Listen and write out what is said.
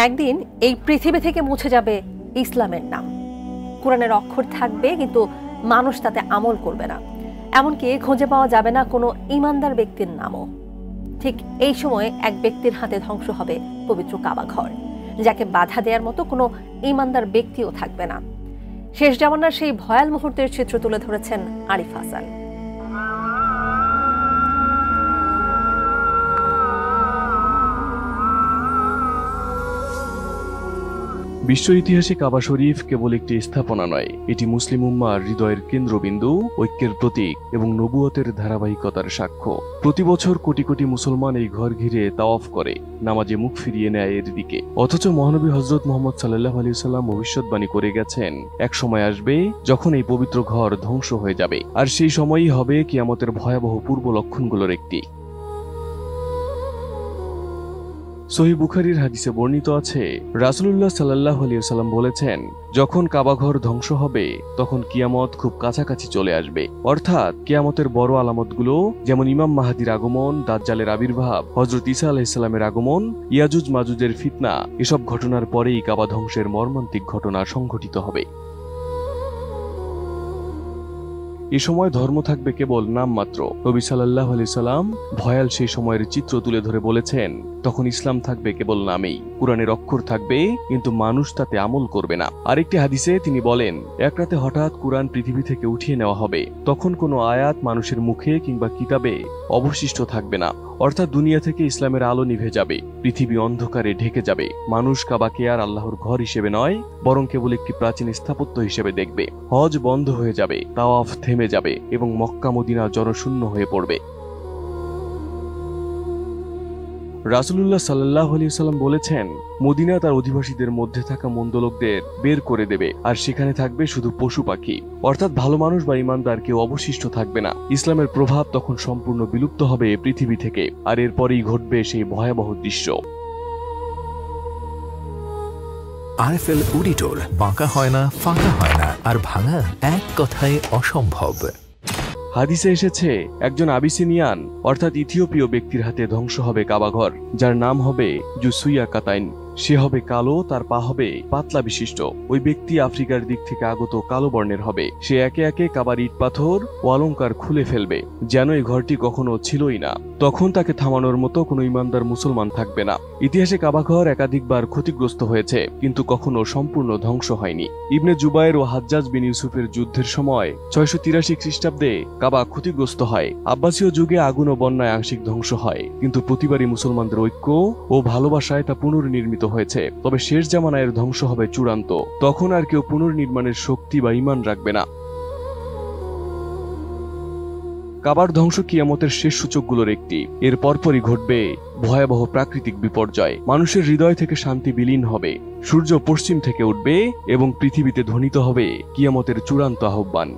একদিন এই পৃথিবী থেকে মুছে যাবে ইসলামের নাম। কোরআনের অক্ষর থাকবে কিন্তু মানুষ তাতে আমল করবে না, এমনকি খুঁজে পাওয়া যাবে না কোনো ইমানদার ব্যক্তির নামও। ঠিক এই সময় এক ব্যক্তির হাতে ধ্বংস হবে পবিত্র কাবা ঘর, যাকে বাধা দেওয়ার মতো কোনো ইমানদার ব্যক্তিও থাকবে না। শেষ জামানার সেই ভয়াল মুহূর্তের চিত্র তুলে ধরেছেন আরিফ হাসান। বিশ্ব ইতিহাসে কাবা শরীফ কেবল একটি স্থাপনা নয়, এটি মুসলিম উম্মার হৃদয়ের কেন্দ্রবিন্দু, ঐক্যের প্রতীক এবং নবুয়তের ধারাবাহিকতার সাক্ষ্য। প্রতি বছর কোটি কোটি মুসলমান এই ঘর ঘিরে তাওয়াফ করে, নামাজে মুখ ফিরিয়ে নেয় এর দিকে। অথচ মহানবী হযরত মুহাম্মদ সাল্লাল্লাহু আলাইহি ওয়াসাল্লাম ভবিষ্যৎবাণী করে গেছেন, এক সময় আসবে যখন এই পবিত্র ঘর ধ্বংস হয়ে যাবে, আর সেই সময়ই হবে কিয়ামতের ভয়াবহ পূর্ব লক্ষণগুলোর একটি। সহিহ বুখারীর হাদিসে বর্ণিত আছে, রাসূলুল্লাহ সাল্লাল্লাহু আলাইহি ওয়াসাল্লাম বলেছেন, যখন কাবাঘর ধ্বংস হবে তখন কিয়ামত খুব কাছাকাছি চলে আসবে। অর্থাৎ কিয়ামতের বড় আলামতগুলো যেমন ইমাম মাহদীর আগমন, দাজ্জালের আবির্ভাব, হযরত ঈসা আলাইহিস সালামের আগমন, ইয়াজুজ মাজুজের ফিতনা, এসব ঘটনার পরেই কাবা ধ্বংসের মর্মান্তিক ঘটনা সংঘটিত হবে। এ সময় ধর্ম থাকবে কেবল নামমাত্র। নবী সাল্লাল্লাহু আলাইহি সাল্লাম ভয়াল সেই সময়ের চিত্র তুলে ধরে বলেছেন, তখন ইসলাম থাকবে কেবল নামেই, কোরআনের অক্ষর থাকবে কিন্তু মানুষ তাতে আমল করবে না। আরেকটি হাদিসে তিনি বলেন, এক রাতে হঠাৎ কোরআন পৃথিবী থেকে উঠিয়ে নেওয়া হবে, তখন কোনো আয়াত মানুষের মুখে কিংবা কিতাবে অবশিষ্ট থাকবে না। অর্থাৎ দুনিয়া থেকে ইসলামের আলো নিভে যাবে, পৃথিবী অন্ধকারে ঢেকে যাবে। মানুষ কাবাকে আর আল্লাহর ঘর হিসেবে নয়, বরং কেবল একটি প্রাচীন স্থাপত্য হিসেবে দেখবে। হজ বন্ধ হয়ে যাবে, তাওয়াফ থেমে যাবে এবং মক্কা মদিনা জনশূন্য হয়ে পড়বে। রাসূলুল্লাহ সাল্লাল্লাহু আলাইহি ওয়াসাল্লাম বলেছেন, মদিনা তার অধিবাসীদের মধ্যে থাকা মন্দ লোকদের বের করে দেবে, আর সেখানে থাকবে শুধু পশু পাখি। অর্থাৎ ভালো মানুষ বা ঈমানদার কেউ অবশিষ্ট থাকবে না। ইসলামের প্রভাব তখন সম্পূর্ণ বিলুপ্ত হবে পৃথিবী থেকে, আর এরপরেই ঘটবে সেই ভয়াবহ দৃশ্য। আরএফএল অডিটর, বাঁকা হয় না, ফাঁকা হয় না, আর ভাঙা এক কথায় অসম্ভব। হাদিসে এসেছে, একজন আবিসিনিয়ান অর্থাৎ ইথিওপীয় ব্যক্তির হাতে ধ্বংস হবে কাবাঘর, যার নাম হবে জুসুইয়া কাতাইন। সে হবে কালো, তার পা হবে পাতলা বিশিষ্ট। ওই ব্যক্তি আফ্রিকার দিক থেকে আগত কালো বর্ণের হবে। সে একে একে কাবার ইট পাথর ও অলংকার খুলে ফেলবে, যেন এই ঘরটি কখনো ছিলই না। তখন তাকে থামানোর মতো কোনো ইমানদার মুসলমান থাকবে না। ইতিহাসে কাবাঘর একাধিকবার ক্ষতিগ্রস্ত হয়েছে, কিন্তু কখনো সম্পূর্ণ ধ্বংস হয়নি। ইবনে জুবায়ের ও হাজ্জাজ বিন ইউসুফের যুদ্ধের সময় 683 খ্রিস্টাব্দে কাবা ক্ষতিগ্রস্ত হয়। আব্বাসীয় যুগে আগুন ও বন্যায় আংশিক ধ্বংস হয়, কিন্তু প্রতিবারই মুসলমানদের ঐক্য ও ভালোবাসায় তা পুনর্নির্মিত হয়েছে। তবে শেষ জামানায় ধ্বংস হবে চূড়ান্ত, তখন আর কেউ পুনর্নির্মাণের শক্তি বা ঈমান রাখবে না। কাবার ধ্বংস কিয়ামতের শেষ সূচকগুলোর একটি। এর পরপরই ঘটবে ভয়াবহ প্রাকৃতিক বিপর্যয়। মানুষের হৃদয় থেকে শান্তি বিলীন হবে, সূর্য পশ্চিম থেকে উঠবে এবং পৃথিবীতে ধ্বনিত হবে কিয়ামতের চূড়ান্ত আহ্বান।